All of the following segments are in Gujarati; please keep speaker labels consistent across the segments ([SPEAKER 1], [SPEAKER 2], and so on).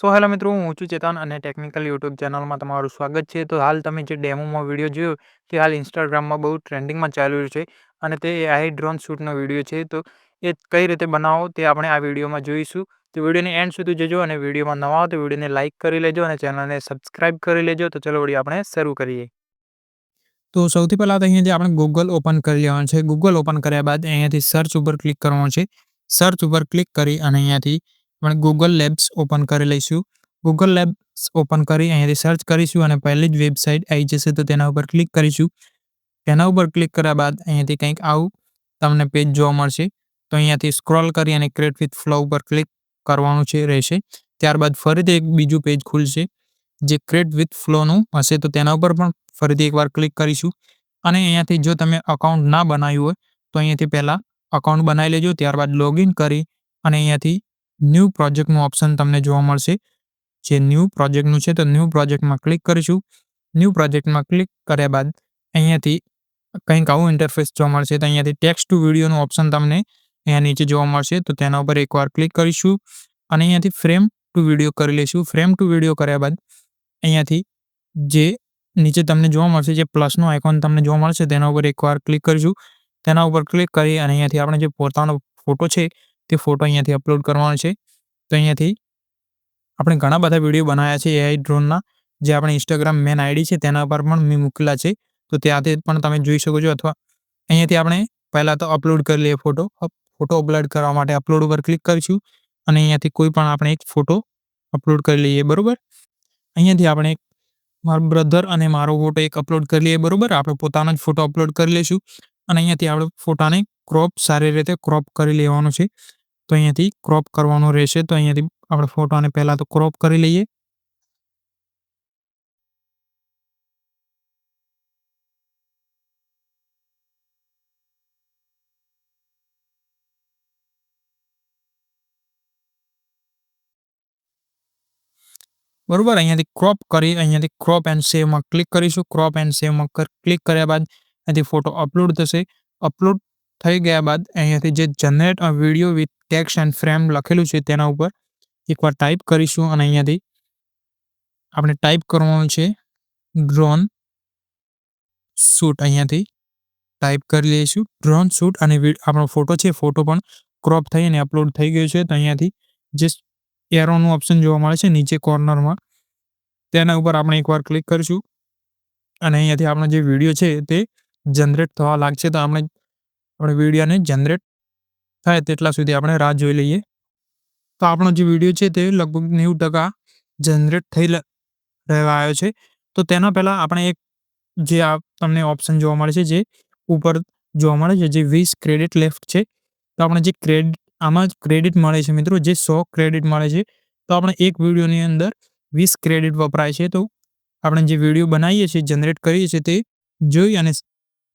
[SPEAKER 1] હેલો મિત્રો, હું ઊંચું ચેતન અને ટેકનિકલ યુટ્યુબ ચેનલમાં તમારું સ્વાગત છે. તો હાલ તમે જે ડેમોમાં વિડીયો જોયો તે હાલ ઇન્સ્ટાગ્રામમાં બહુ ટ્રેન્ડિંગમાં ચાલી રહ્યું છે અને તે AI ડ્રોન શૂટનો વિડીયો છે. તો એ કઈ રીતે બનાવો તે આપણે આ વિડીયોમાં જોઈશું. તો વિડીયોને એન્ડ સુધી જોજો અને વિડીયોમાં નવા આવો તો વિડીયોને લાઇક કરી લેજો અને ચેનલને સબસ્ક્રાઇબ કરી લેજો. તો ચલો વિડીયો આપણે શરૂ કરીએ. તો સૌથી પહેલાં તો અહીંયાથી આપણે ગૂગલ ઓપન કરી લેવાનું છે. ગૂગલ ઓપન કર્યા બાદ અહીંયાથી સર્ચ ઉપર ક્લિક કરવાનું છે. સર્ચ ઉપર ક્લિક કરી અને અહીંયાથી આપણે ગૂગલ લેબ્સ ઓપન કરી લઈશું. ગૂગલ લેબ્સ ઓપન કરી અહીંયાથી સર્ચ કરીશું અને પહેલી જ વેબસાઇટ આવી જશે તો તેના ઉપર ક્લિક કરીશું. તેના ઉપર ક્લિક કર્યા બાદ અહીંયાથી કંઈક આવું તમને પેજ જોવા મળશે. તો અહીંયાથી સ્ક્રોલ કરી અને ક્રિએટ વિથ ફ્લો ઉપર ક્લિક કરવાનું રહેશે. ત્યારબાદ ફરીથી એક બીજું પેજ ખુલશે જે ક્રિએટ વિથ ફ્લોનું હશે. તો તેના ઉપર પણ ફરીથી એકવાર ક્લિક કરીશું અને અહીંયાથી જો તમે અકાઉન્ટ ના બનાવ્યું હોય તો અહીંયાથી પહેલાં અકાઉન્ટ બનાવી લેજો. ત્યારબાદ લોગિન કરી અને અહીંયાથી ન્યૂ પ્રોજેક્ટનું ઓપ્શન તમને જોવા મળશે. જે ન્યૂ પ્રોજેક્ટનું છે તો ન્યૂ પ્રોજેક્ટમાં ક્લિક કરીશું. ન્યૂ પ્રોજેક્ટમાં ક્લિક કર્યા બાદ અહીંયાથી કંઈક આવું ઇન્ટરફેસ જોવા મળશે. તો અહીંયાથી ટેક્સ્ટ ટુ વિડીયોનું ઓપ્શન તમને અહીંયા નીચે જોવા મળશે. તો તેના ઉપર એકવાર ક્લિક કરીશું અને અહીંયાથી ફ્રેમ ટુ વિડીયો કરી લઈશું. ફ્રેમ ટુ વિડીયો કર્યા બાદ અહીંયાથી જે નીચે તમને જોવા મળશે, જે પ્લસનો આઇકોન તમને જોવા મળશે તેના ઉપર એકવાર ક્લિક કરીશું. તેના ઉપર ક્લિક કરી અને અહીંયાથી આપણે જે પોતાનો ફોટો છે તે ફોટો અહીંયાથી અપલોડ કરવાનો છે. તો અહીંયાથી આપણે ઘણા બધા વિડીયો બનાવ્યા છે AI ડ્રોનના, જે આપણે ઇન્સ્ટાગ્રામ મેન આઈડી છે તેના પર પણ મેં મૂકેલા છે. તો ત્યાંથી પણ તમે જોઈ શકો છો. અથવા અહીંયાથી આપણે પહેલાં તો અપલોડ કરી લઈએ ફોટો. ફોટો અપલોડ કરવા માટે અપલોડ ઉપર ક્લિક કરીશું અને અહીંયાથી કોઈ પણ આપણે એક ફોટો અપલોડ કરી લઈએ. બરોબર, અહીંયાથી આપણે મારો બ્રધર અને મારો ફોટો એક અપલોડ કરી લઈએ. બરોબર, આપણે પોતાનો જ ફોટો અપલોડ કરી લઈશું અને અહીંયાથી આપણે ફોટાને સારી રીતે ક્રોપ કરી લેવાનો છે. તો અહીંયાથી ક્રોપ કરવાનો રહેશે. તો અહીંયાથી આપણે ફોટાને પહેલાં તો ક્રોપ કરી લઈએ. બરોબર, અહીંયાથી ક્રોપ કરી અહીંયાથી ક્રોપ એન્ડ સેવમાં ક્લિક કરીશું. ક્રોપ એન્ડ સેવમાં ક્લિક કર્યા બાદ અહીંયાથી ફોટો અપલોડ થશે. અપલોડ થઈ ગયા બાદ અહીંયાથી જે generate a video with text and frame લખેલું છે તેના ઉપર એકવાર ટાઈપ કરીશું અને અહીંયાથી આપણે ટાઈપ કરવાનું છે ડ્રોન શૂટ. અહીંયાથી ટાઈપ કરી લઈશું ડ્રોન શૂટ અને આપણો ફોટો છે, ફોટો પણ ક્રોપ થઈ અને અપલોડ થઈ ગયો છે. તો અહીંયાથી જે એરોનું ઓપ્શન જોવા મળે છે નીચે કોર્નરમાં, તેના ઉપર આપણે એકવાર ક્લિક કરીશું અને અહીંયાથી આપણો જે વિડીયો છે તે જનરેટ થવા લાગશે. તો આપણે વિડીયોને જનરેટ થાય તેટલા સુધી આપણે રાહ જોઈ લઈએ. તો આપણો જે વિડીયો છે તે લગભગ 90% જનરેટ થઈ રહેવા આવ્યો છે. તો તેના પહેલાં આપણે એક જે આ તમને ઓપ્શન જોવા મળે છે, જે ઉપર જોવા મળે છે, જે 20 ક્રેડિટ લેફ્ટ છે. તો આપણે જે આમાં ક્રેડિટ મળે છે મિત્રો, જે 100 ક્રેડિટ મળે છે. તો આપણે એક વિડીયોની અંદર 20 ક્રેડિટ વપરાય છે. તો આપણે જે વિડીયો બનાવીએ છીએ, જનરેટ કરીએ છીએ તે જોઈ અને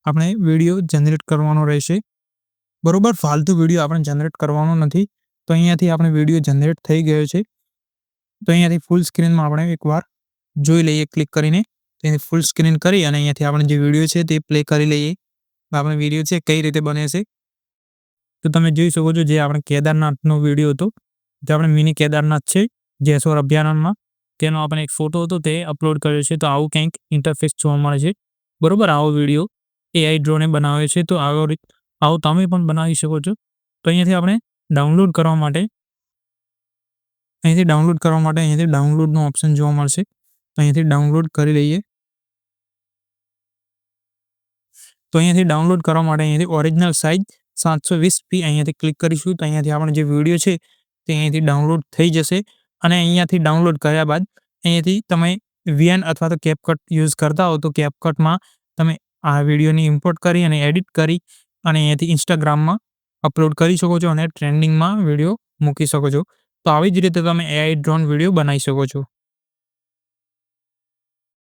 [SPEAKER 1] આપણે વિડીયો જનરેટ કરવાનો રહેશે. બરોબર, ફાલતુ વિડીયો આપણે જનરેટ કરવાનો નથી. તો અહીંયાથી આપણે વિડીયો જનરેટ થઈ ગયો છે. તો અહીંયાથી ફૂલ સ્ક્રીનમાં આપણે એકવાર જોઈ લઈએ ક્લિક કરીને. તેની ફૂલ સ્ક્રીન કરી અને અહીંયાથી આપણે જે વિડીયો છે તે પ્લે કરી લઈએ. આપણે વિડીયો છે કઈ રીતે બને છે તો તમે જોઈ શકો છો. જે આપણે કેદારનાથનો વિડીયો હતો, જે આપણે મિની કેદારનાથ છે જેસોર અભયારણ્યમાં, તેનો આપણે એક ફોટો હતો તે અપલોડ કર્યો છે. તો આવું કંઈક ઇન્ટરફેસ જોવા મળે છે. બરોબર, આવો વિડીયો AI ડ્રોને બનાવ્યો છે. તો આવો તમે પણ બનાવી શકો છો. તો અહીંયાથી આપણે ડાઉનલોડ કરવા માટે અહીંયાથી ડાઉનલોડનો ઓપ્શન જોવા મળશે. તો અહીંયાથી ડાઉનલોડ કરી લઈએ. તો અહીંયાથી ડાઉનલોડ કરવા માટે અહીંયાથી ઓરિજિનલ સાઇઝ 720p અહીંયાથી ક્લિક કરીશું. તો અહીંયાથી આપણો જે વિડીયો છે તે અહીંયાથી ડાઉનલોડ થઈ જશે. અને અહીંયાથી ડાઉનલોડ કર્યા બાદ અહીંયાથી તમે VN અથવા તો કેપકટ યુઝ કરતા હો તો કેપકટમાં તમે આ વિડીયોની ઇમ્પોર્ટ કરી અને એડિટ કરી અને અહીંયાથી ઇન્સ્ટાગ્રામમાં અપલોડ કરી શકો છો અને ટ્રેન્ડિંગમાં વિડીયો મૂકી શકો છો. તો આવી જ રીતે તમે AI ડ્રોન વિડીયો બનાવી શકો છો.